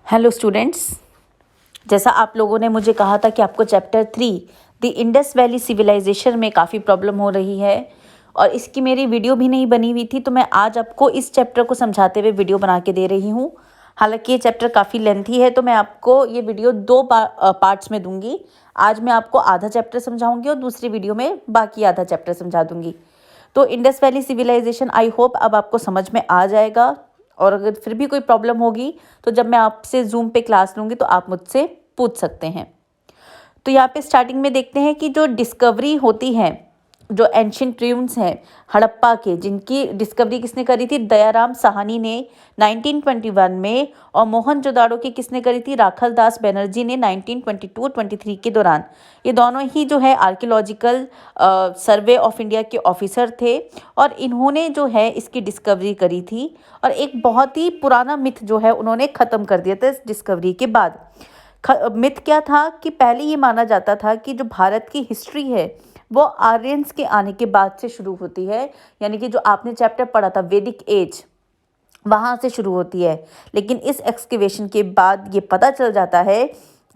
Hello students, जैसा आप लोगों ने मुझे कहा था कि आपको chapter 3 the Indus valley civilisation में काफ़ी प्रॉब्लम हो रही है और इसकी मेरी वीडियो भी नहीं बनी हुई थी, तो मैं आज आपको इस चैप्टर को समझाते हुए वीडियो बना के दे रही हूँ। हालांकि ये चैप्टर काफ़ी लेंथी है, तो मैं आपको ये वीडियो दो पार्ट्स में दूंगी। आज मैं आपको आधा चैप्टर समझाऊंगी और दूसरी वीडियो में बाकी आधा चैप्टर समझा दूंगी। तो Indus valley civilisation I hope अब आपको समझ में आ जाएगा, और अगर फिर भी कोई प्रॉब्लम होगी तो जब मैं आपसे जूम पे क्लास लूँगी तो आप मुझसे पूछ सकते हैं। तो यहाँ पे स्टार्टिंग में देखते हैं कि जो डिस्कवरी होती है, जो एंशियंट ruins हैं हड़प्पा के, जिनकी डिस्कवरी किसने करी थी? दयाराम साहनी ने 1921 में, और मोहनजोदाड़ो की किसने करी थी? राखल दास बनर्जी ने 1922-23 के दौरान। ये दोनों ही जो है आर्कियोलॉजिकल सर्वे ऑफ इंडिया के ऑफिसर थे और इन्होंने जो है इसकी डिस्कवरी करी थी, और एक बहुत ही पुराना मिथ जो है उन्होंने ख़त्म कर दिया था इस डिस्कवरी के बाद। मिथ क्या था कि पहले ये माना जाता था कि जो भारत की हिस्ट्री है वो आर्यंस के आने के बाद से शुरू होती है, यानी कि जो आपने चैप्टर पढ़ा था वैदिक एज, वहाँ से शुरू होती है। लेकिन इस एक्सकेवेशन के बाद ये पता चल जाता है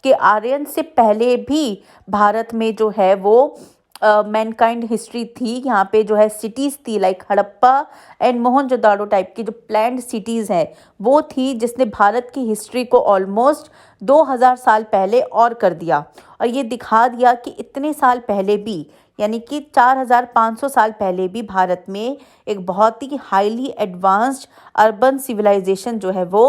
कि आर्यन से पहले भी भारत में जो है वो मैनकाइंड हिस्ट्री थी। यहाँ पे जो है सिटीज़ थी like Harappa and Mohenjodaro type की जो प्लैंड सिटीज़ हैं वो थी, जिसने भारत की हिस्ट्री को ऑलमोस्ट 2000 साल पहले और कर दिया, और ये दिखा दिया कि इतने साल पहले भी, यानी कि 4500 साल पहले भी भारत में एक बहुत ही हाईली एडवांस्ड अर्बन सिविलाइजेशन जो है वो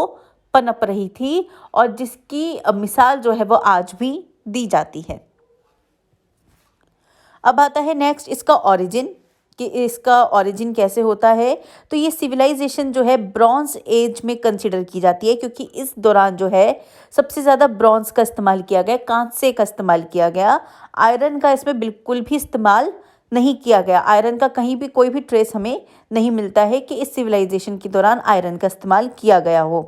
पनप रही थी, और जिसकी मिसाल जो है वो आज भी दी जाती है। अब आता है नेक्स्ट इसका ओरिजिन, कि इसका ओरिजिन कैसे होता है। तो ये सिविलाइजेशन जो है ब्रॉन्ज एज में कंसिडर की जाती है, क्योंकि इस दौरान जो है सबसे ज़्यादा ब्रॉन्ज का इस्तेमाल किया गया, कांसे का इस्तेमाल किया गया। आयरन का इसमें बिल्कुल भी इस्तेमाल नहीं किया गया। आयरन का कहीं भी कोई भी ट्रेस हमें नहीं मिलता है कि इस सिविलाइजेशन के दौरान आयरन का इस्तेमाल किया गया हो।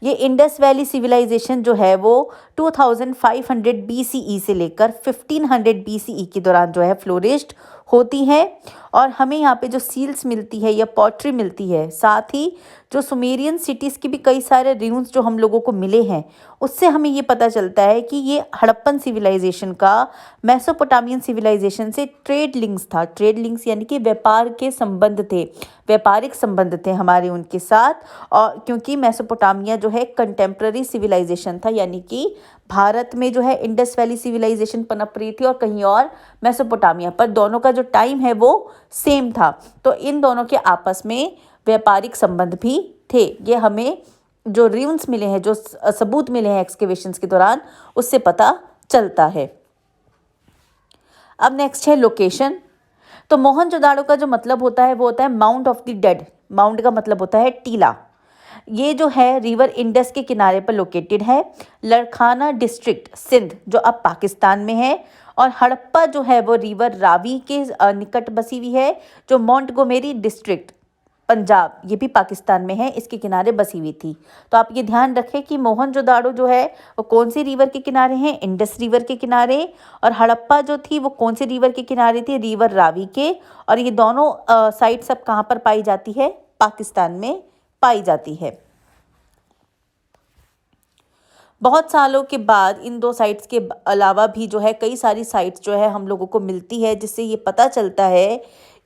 ये इंडस वैली सिविलाइजेशन जो है वो 2500 BCE से लेकर 1500 BCE के दौरान जो है फ्लोरिश्ड होती है, और हमें यहाँ पे जो सील्स मिलती है या पॉटरी मिलती है, साथ ही जो सुमेरियन सिटीज़ की भी कई सारे ruins जो हम लोगों को मिले हैं, उससे हमें ये पता चलता है कि ये हड़प्पन सिविलाइजेशन का मेसोपोटामियन सिविलाइजेशन से ट्रेड लिंक्स था। ट्रेड लिंक्स यानी कि व्यापार के संबंध थे, व्यापारिक संबंध थे हमारे उनके साथ। और क्योंकि मेसोपोटामिया जो है कंटेम्प्ररी सिविलाइजेशन था, यानी कि भारत में जो है इंडस वैली सिविलाइजेशन पनप रही थी और कहीं और मेसोपोटामिया पर, दोनों का जो टाइम है वो सेम था। तो इन दोनों के आपस में व्यापारिक संबंध भी थे। ये हमें जो ruins मिले हैं, जो सबूत मिले हैं एक्सकेवेशंस के दौरान, उससे पता चलता है। अब नेक्स्ट है लोकेशन। तो मोहनजोदाड़ो का जो मतलब होता है वो होता है mount of the dead. Mount का मतलब होता है टीला। ये जो है रिवर इंडस के किनारे पर लोकेटेड है। लड़खाना डिस्ट्रिक्ट सिंध जो अब पाकिस्तान में है, और हड़प्पा जो है वो रिवर रावी के निकट बसी हुई है। जो मोंटगोमेरी डिस्ट्रिक्ट पंजाब, ये भी पाकिस्तान में है, इसके किनारे बसी हुई थी। तो आप ये ध्यान रखें कि मोहनजोदाड़ो जो है वो कौन सी रिवर के किनारे हैं? इंडस रिवर के किनारे। और हड़प्पा जो थी वो कौन सी रिवर के किनारे थी? रिवर रावी के। और ये दोनों साइट्स अब कहाँ पर पाई जाती है? पाकिस्तान में पाई जाती है। बहुत सालों के बाद इन दो साइट्स के अलावा भी जो है कई सारी साइट्स जो है हम लोगों को मिलती है, जिससे ये पता चलता है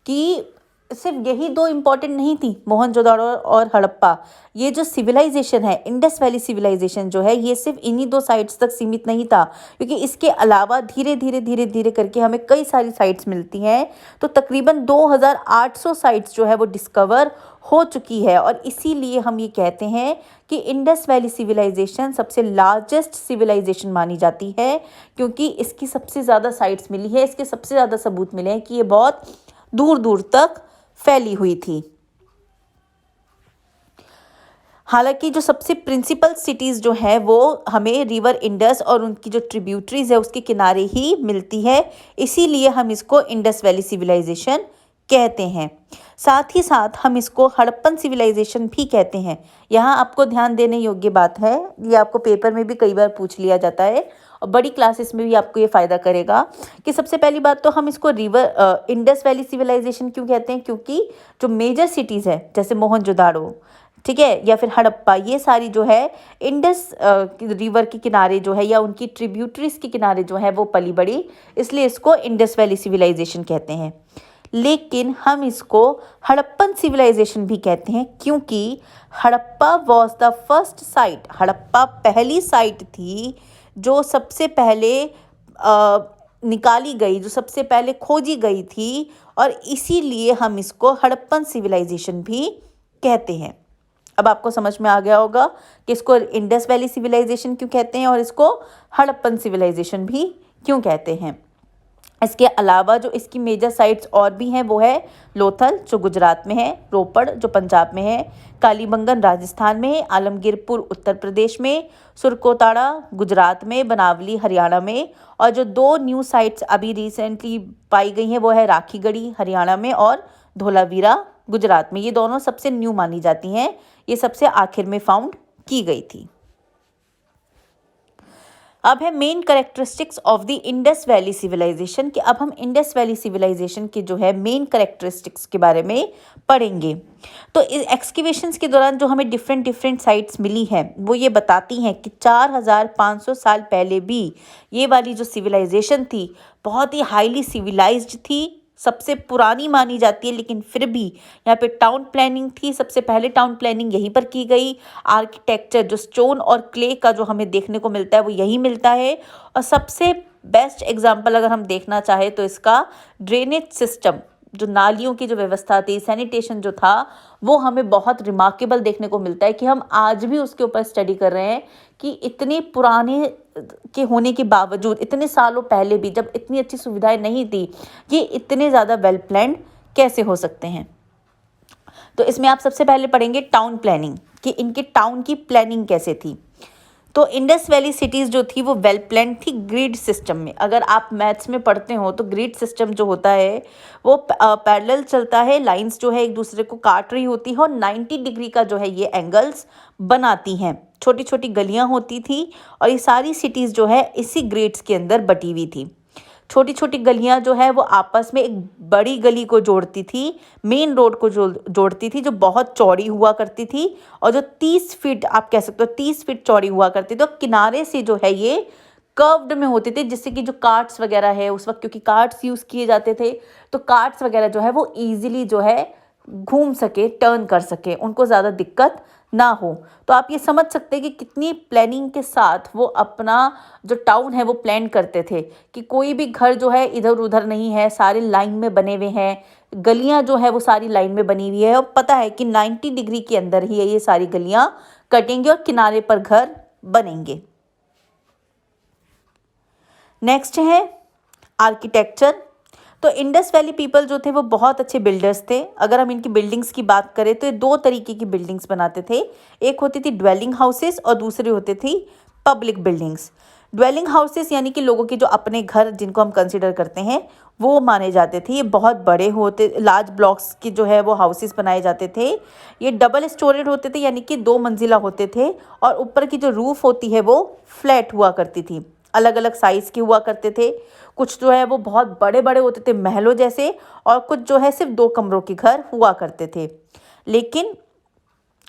कि सिर्फ यही दो इम्पॉर्टेंट नहीं थी, मोहनजोदाड़ो और हड़प्पा। ये जो सिविलाइजेशन है, इंडस वैली सिविलाइजेशन जो है, ये सिर्फ इन्हीं दो साइट्स तक सीमित नहीं था, क्योंकि इसके अलावा धीरे धीरे करके हमें कई सारी साइट्स मिलती हैं। तो तकरीबन 2800 साइट्स जो है वो डिस्कवर हो चुकी है, और इसीलिए हम ये कहते हैं कि इंडस वैली सिविलाइजेशन सबसे लार्जेस्ट सिविलाइजेशन मानी जाती है, क्योंकि इसकी सबसे ज़्यादा साइट्स मिली है, इसके सबसे ज़्यादा सबूत मिले हैं कि ये बहुत दूर दूर तक फैली हुई थी। हालांकि जो सबसे प्रिंसिपल सिटीज़ जो है वो हमें रिवर इंडस और उनकी जो ट्रिब्यूटरीज है उसके किनारे ही मिलती है, इसीलिए हम इसको इंडस वैली सिविलाइजेशन कहते हैं। साथ ही साथ हम इसको हड़प्पन सिविलाइजेशन भी कहते हैं। यहाँ आपको ध्यान देने योग्य बात है, ये आपको पेपर में भी कई बार पूछ लिया जाता है, और बड़ी क्लासेस में भी आपको ये फ़ायदा करेगा कि सबसे पहली बात तो हम इसको इंडस वैली सिविलाइजेशन क्यों कहते हैं? क्योंकि जो मेजर सिटीज़ है जैसे मोहनजोदाड़ो, ठीक है, या फिर हड़प्पा, ये सारी जो है इंडस रिवर के किनारे जो है या उनकी ट्रिब्यूटरीज के किनारे जो है वो पली बड़ी, इसलिए इसको इंडस वैली सिविलाइजेशन कहते हैं। लेकिन हम इसको हड़प्पन सिविलाइजेशन भी कहते हैं, क्योंकि Harappa was the first sight, Harappa पहली साइट थी जो सबसे पहले निकाली गई, जो सबसे पहले खोजी गई थी, और इसीलिए हम इसको हड़प्पन सिविलाइजेशन भी कहते हैं। अब आपको समझ में आ गया होगा कि इसको इंडस वैली सिविलाइजेशन क्यों कहते हैं और इसको हड़प्पन सिविलाइजेशन भी क्यों कहते हैं। इसके अलावा जो इसकी मेजर साइट्स और भी हैं वो है लोथल जो गुजरात में है, रोपड़ जो पंजाब में है, कालीबंगन राजस्थान में है, आलमगीरपुर उत्तर प्रदेश में, सुरकोताड़ा गुजरात में, बनावली हरियाणा में, और जो 2 न्यू साइट्स अभी रिसेंटली पाई गई हैं वो है राखीगढ़ी हरियाणा में और धोलावीरा गुजरात में। ये दोनों सबसे न्यू मानी जाती हैं, ये सबसे आखिर में फाउंड की गई थी। अब है main characteristics of the Indus valley civilisation, कि अब हम इंडस वैली सिविलाइजेशन के जो है मेन करेक्टरिस्टिक्स के बारे में पढ़ेंगे। तो इस एक्सकेवेशंस के दौरान जो हमें डिफरेंट साइट्स मिली हैं वो ये बताती हैं कि 4500 साल पहले भी ये वाली जो सिविलाइजेशन थी बहुत ही हाईली सिविलाइज्ड थी, सबसे पुरानी मानी जाती है, लेकिन फिर भी यहाँ पे टाउन प्लानिंग थी, सबसे पहले टाउन प्लानिंग यहीं पर की गई। आर्किटेक्चर जो स्टोन और क्ले का जो हमें देखने को मिलता है वो यहीं मिलता है। और सबसे बेस्ट एग्जाम्पल अगर हम देखना चाहें तो इसका ड्रेनेज सिस्टम, जो नालियों की जो व्यवस्था थी, सैनिटेशन जो था, वो हमें बहुत रिमार्केबल देखने को मिलता है कि हम आज भी उसके ऊपर स्टडी कर रहे हैं कि इतने पुराने के होने के बावजूद, इतने सालों पहले भी जब इतनी अच्छी सुविधाएं नहीं थी, ये इतने ज़्यादा वेल प्लान्ड कैसे हो सकते हैं। तो इसमें आप सबसे पहले पढ़ेंगे टाउन प्लानिंग, कि इनके टाउन की प्लानिंग कैसे थी। तो इंडस वैली सिटीज़ जो थी वो वेल प्लान्ड थी ग्रिड सिस्टम में। अगर आप मैथ्स में पढ़ते हो तो ग्रिड सिस्टम जो होता है वो पैरेलल चलता है, लाइंस जो है एक दूसरे को काट रही होती है और 90 डिग्री का जो है ये एंगल्स बनाती हैं। छोटी छोटी गलियां होती थी और ये सारी सिटीज़ जो है इसी ग्रिड्स के अंदर बटी हुई थी। छोटी छोटी गलियां जो है वो आपस में एक बड़ी गली को जोड़ती थी, मेन रोड को जोड़ती थी, जो बहुत चौड़ी हुआ करती थी और जो 30 फीट आप कह सकते हो 30 फीट चौड़ी हुआ करती थी। और किनारे से जो है ये कर्व्ड में होते थे, जिससे कि जो कार्ट्स वगैरह है उस वक्त, क्योंकि कार्ट्स यूज़ किए जाते थे, तो कार्ट्स वगैरह जो है वो ईजिली जो है घूम सके, टर्न कर सके, उनको ज़्यादा दिक्कत ना हो। तो आप ये समझ सकते हैं कि कितनी प्लानिंग के साथ वो अपना जो टाउन है वो प्लान करते थे, कि कोई भी घर जो है इधर उधर नहीं है, सारे लाइन में बने हुए हैं, गलियां जो है वो सारी लाइन में बनी हुई है, और पता है कि 90 डिग्री के अंदर ही ये सारी गलियां कटेंगे और किनारे पर घर बनेंगे। नेक्स्ट है आर्किटेक्चर। तो इंडस वैली पीपल जो थे वो बहुत अच्छे बिल्डर्स थे। अगर हम इनकी बिल्डिंग्स की बात करें तो ये 2 तरीके की बिल्डिंग्स बनाते थे। एक होती थी ड्वेलिंग हाउसेस और दूसरी होती थी पब्लिक बिल्डिंग्स। ड्वेलिंग हाउसेस यानी कि लोगों के जो अपने घर जिनको हम कंसिडर करते हैं वो माने जाते थे। ये बहुत बड़े होते, लार्ज ब्लॉक्स की जो है वो हाउसेस बनाए जाते थे। ये डबल स्टोरेड होते थे, यानी कि 2 मंजिला होते थे, और ऊपर की जो रूफ होती है वो फ्लैट हुआ करती थी। अलग अलग साइज़ के हुआ करते थे। कुछ जो है वो बहुत बड़े बड़े होते थे महलों जैसे, और कुछ जो है सिर्फ 2 कमरों के घर हुआ करते थे। लेकिन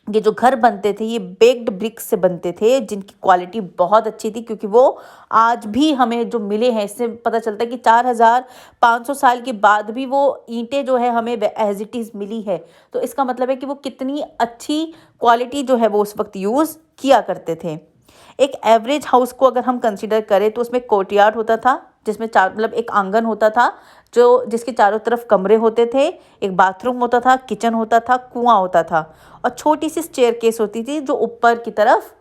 ये जो घर बनते थे ये बेक्ड ब्रिक्स से बनते थे, जिनकी क्वालिटी बहुत अच्छी थी, क्योंकि वो आज भी हमें जो मिले हैं इससे पता चलता है कि 4500 साल के बाद भी वो ईंटें जो है हमें एज इट इज़ मिली है। तो इसका मतलब है कि वो कितनी अच्छी क्वालिटी जो है वो उस वक्त यूज़ किया करते थे। एक एवरेज हाउस को अगर हम कंसीडर करें तो उसमें कोर्टयार्ड होता था, जिसमें मतलब एक आंगन होता था जो जिसके चारों तरफ कमरे होते थे, एक बाथरूम होता था, किचन होता था, कुआं होता था, और छोटी सी स्टेयरकेस होती थी जो ऊपर की तरफ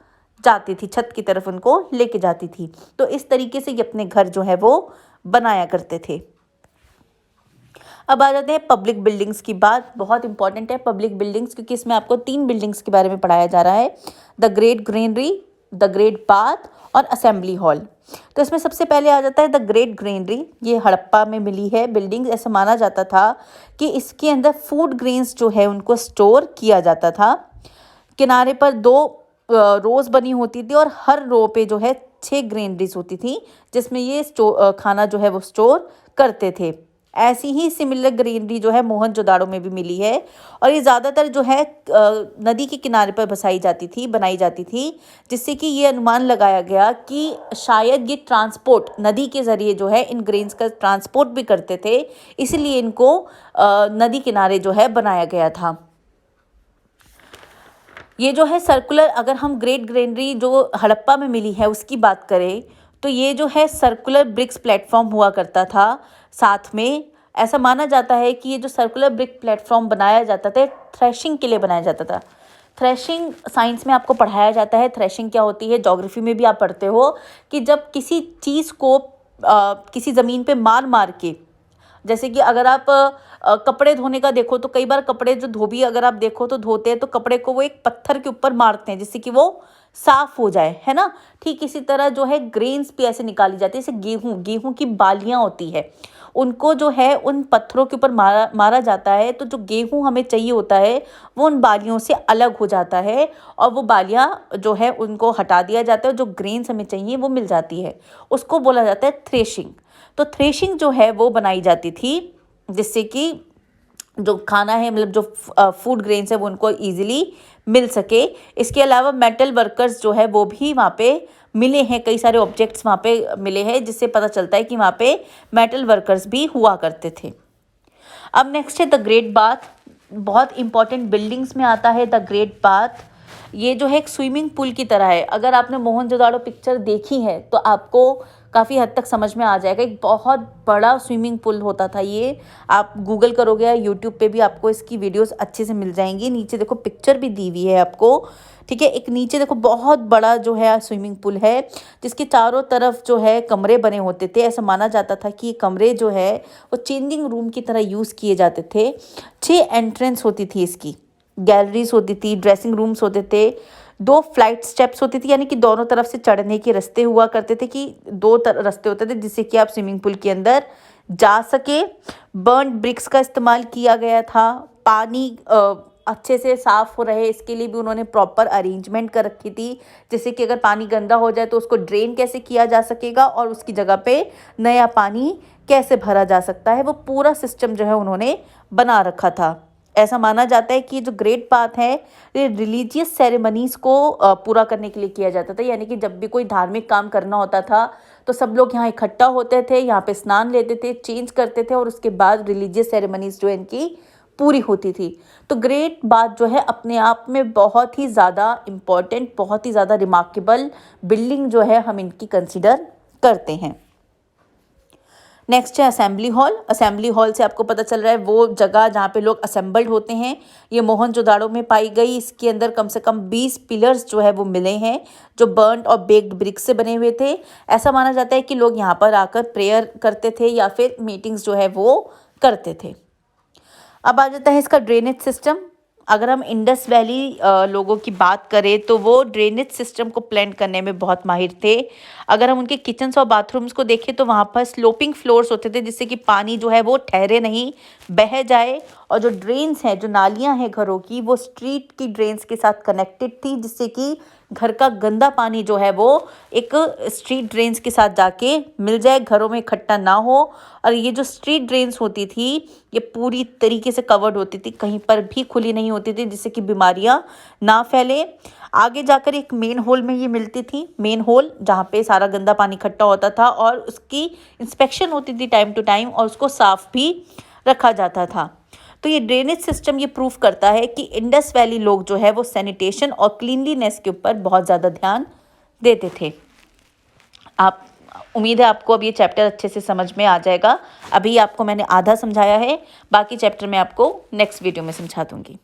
जाती थी, छत की तरफ उनको लेके जाती थी। तो इस तरीके से ये अपने घर जो है वो बनाया करते थे। अब आ जाते हैं पब्लिक बिल्डिंग्स की बात। बहुत इंपॉर्टेंट है पब्लिक बिल्डिंग्स, क्योंकि इसमें आपको 3 बिल्डिंग्स के बारे में पढ़ाया जा रहा है, the great granary, the great bath और असेंबली हॉल। तो इसमें सबसे पहले आ जाता है द ग्रेट ग्रेनरी। ये हड़प्पा में मिली है बिल्डिंग। ऐसा माना जाता था कि इसके अंदर फूड ग्रेन्स जो है उनको स्टोर किया जाता था। किनारे पर 2 रोज बनी होती थी और हर रो पे जो है 6 ग्रेनरीज होती थी, जिसमें ये खाना जो है वो स्टोर करते थे। ऐसी ही सिमिलर ग्रीनरी जो है मोहनजोदाड़ो में भी मिली है। और ये ज़्यादातर जो है नदी के किनारे पर बनाई जाती थी, जिससे कि ये अनुमान लगाया गया कि शायद ये ट्रांसपोर्ट नदी के ज़रिए जो है इन ग्रेन्स का ट्रांसपोर्ट भी करते थे, इसलिए इनको नदी किनारे जो है बनाया गया था। ये जो है सर्कुलर, अगर हम ग्रेट ग्रेनरी जो हड़प्पा में मिली है उसकी बात करें, तो ये जो है सर्कुलर ब्रिक्स प्लेटफॉर्म हुआ करता था। साथ में ऐसा माना जाता है कि ये जो सर्कुलर ब्रिक प्लेटफॉर्म बनाया जाता था, थ्रेशिंग के लिए बनाया जाता था। थ्रेशिंग साइंस में आपको पढ़ाया जाता है, थ्रेशिंग क्या होती है, ज्योग्राफी में भी आप पढ़ते हो कि जब किसी चीज़ को किसी ज़मीन पे मार के, जैसे कि अगर आप कपड़े धोने का देखो तो कई बार कपड़े जो धोबी अगर आप देखो तो धोते हैं तो कपड़े को वो एक पत्थर के ऊपर मारते हैं जिससे कि वो साफ हो जाए, है ना। ठीक इसी तरह जो है ग्रेन्स भी ऐसे निकाली जाती है, जैसे गेहूं की बालियां होती है, उनको जो है उन पत्थरों के ऊपर मारा जाता है, तो जो गेहूं हमें चाहिए होता है वो उन बालियों से अलग हो जाता है और वो बालियां जो है उनको हटा दिया जाता है, जो ग्रेन्स हमें चाहिए वो मिल जाती है। उसको बोला जाता है थ्रेशिंग। तो थ्रेशिंग जो है वो बनाई जाती थी जिससे कि जो खाना है, मतलब जो फूड ग्रेन्स है वो उनको ईजिली मिल सके। इसके अलावा मेटल वर्कर्स जो है वो भी वहाँ पे मिले हैं, कई सारे ऑब्जेक्ट्स वहाँ पे मिले हैं, जिससे पता चलता है कि वहाँ पे मेटल वर्कर्स भी हुआ करते थे। अब नेक्स्ट है द ग्रेट बाथ। बहुत इंपॉर्टेंट बिल्डिंग्स में आता है द ग्रेट बाथ। ये जो है एक स्विमिंग पूल की तरह है। अगर आपने मोहनजोदाड़ो पिक्चर देखी है तो आपको काफ़ी हद तक समझ में आ जाएगा। एक बहुत बड़ा स्विमिंग पूल होता था ये। आप गूगल करोगे या यूट्यूब पे भी आपको इसकी वीडियोस अच्छे से मिल जाएंगी। नीचे देखो पिक्चर भी दी हुई है आपको, ठीक है। एक नीचे देखो बहुत बड़ा जो है स्विमिंग पूल है, जिसके चारों तरफ जो है कमरे बने होते थे। ऐसा माना जाता था कि ये कमरे जो है वो चेंजिंग रूम की तरह यूज़ किए जाते थे। 6 एंट्रेंस होती थी इसकी, गैलरीज होती थी, ड्रेसिंग रूम्स होते थे, 2 फ्लाइट स्टेप्स होती थी, यानी कि दोनों तरफ से चढ़ने के रास्ते हुआ करते थे, कि 2 रास्ते होते थे जिससे कि आप स्विमिंग पूल के अंदर जा सके। बर्न्ड ब्रिक्स का इस्तेमाल किया गया था। पानी अच्छे से साफ़ हो रहे इसके लिए भी उन्होंने प्रॉपर अरेंजमेंट कर रखी थी, जैसे कि अगर पानी गंदा हो जाए तो उसको ड्रेन कैसे किया जा सकेगा और उसकी जगह पे नया पानी कैसे भरा जा सकता है, वो पूरा सिस्टम जो है उन्होंने बना रखा था। ऐसा माना जाता है कि जो ग्रेट बाथ है ये रिलीजियस सेरेमनीज़ को पूरा करने के लिए किया जाता था, यानी कि जब भी कोई धार्मिक काम करना होता था तो सब लोग यहाँ इकट्ठा होते थे, यहाँ पे स्नान लेते थे, चेंज करते थे और उसके बाद रिलीजियस सेरेमनीज़ जो इनकी पूरी होती थी। तो ग्रेट बाथ जो है अपने आप में बहुत ही ज़्यादा इम्पॉर्टेंट, बहुत ही ज़्यादा रिमार्केबल बिल्डिंग जो है हम इनकी कंसिडर करते हैं। नेक्स्ट है असेंबली हॉल। असेंबली हॉल से आपको पता चल रहा है वो जगह जहाँ पे लोग असेंबल्ड होते हैं। ये मोहनजोदाड़ो में पाई गई। इसके अंदर कम से कम 20 पिलर्स जो है वो मिले हैं, जो बर्न्ड और बेक्ड ब्रिक से बने हुए थे। ऐसा माना जाता है कि लोग यहाँ पर आकर प्रेयर करते थे या फिर मीटिंग्स जो है वो करते थे। अब आ जाता है इसका ड्रेनेज सिस्टम। अगर हम इंडस वैली लोगों की बात करें तो वो ड्रेनेज सिस्टम को प्लान करने में बहुत माहिर थे। अगर हम उनके किचन्स और बाथरूम्स को देखें तो वहाँ पर स्लोपिंग फ्लोर्स होते थे, जिससे कि पानी जो है वो ठहरे नहीं, बह जाए। और जो ड्रेन्स हैं, जो नालियाँ हैं घरों की, वो स्ट्रीट की ड्रेन्स के साथ कनेक्टेड थी, जिससे कि घर का गंदा पानी जो है वो एक स्ट्रीट ड्रेन्स के साथ जाके मिल जाए, घरों में इकट्ठा ना हो। और ये जो स्ट्रीट ड्रेन्स होती थी ये पूरी तरीके से कवर्ड होती थी, कहीं पर भी खुली नहीं होती थी, जिससे कि बीमारियां ना फैले। आगे जाकर एक मेन होल में ये मिलती थी, मेन होल जहाँ पे सारा गंदा पानी इकट्ठा होता था और उसकी इंस्पेक्शन होती थी टाइम टू टाइम और उसको साफ भी रखा जाता था। तो ये ड्रेनेज सिस्टम ये प्रूफ करता है कि इंडस वैली लोग जो है वो सैनिटेशन और क्लीनलीनेस के ऊपर बहुत ज़्यादा ध्यान देते थे। आप उम्मीद है आपको अब ये चैप्टर अच्छे से समझ में आ जाएगा। अभी आपको मैंने आधा समझाया है, बाकी चैप्टर मैं आपको नेक्स्ट वीडियो में समझा दूँगी।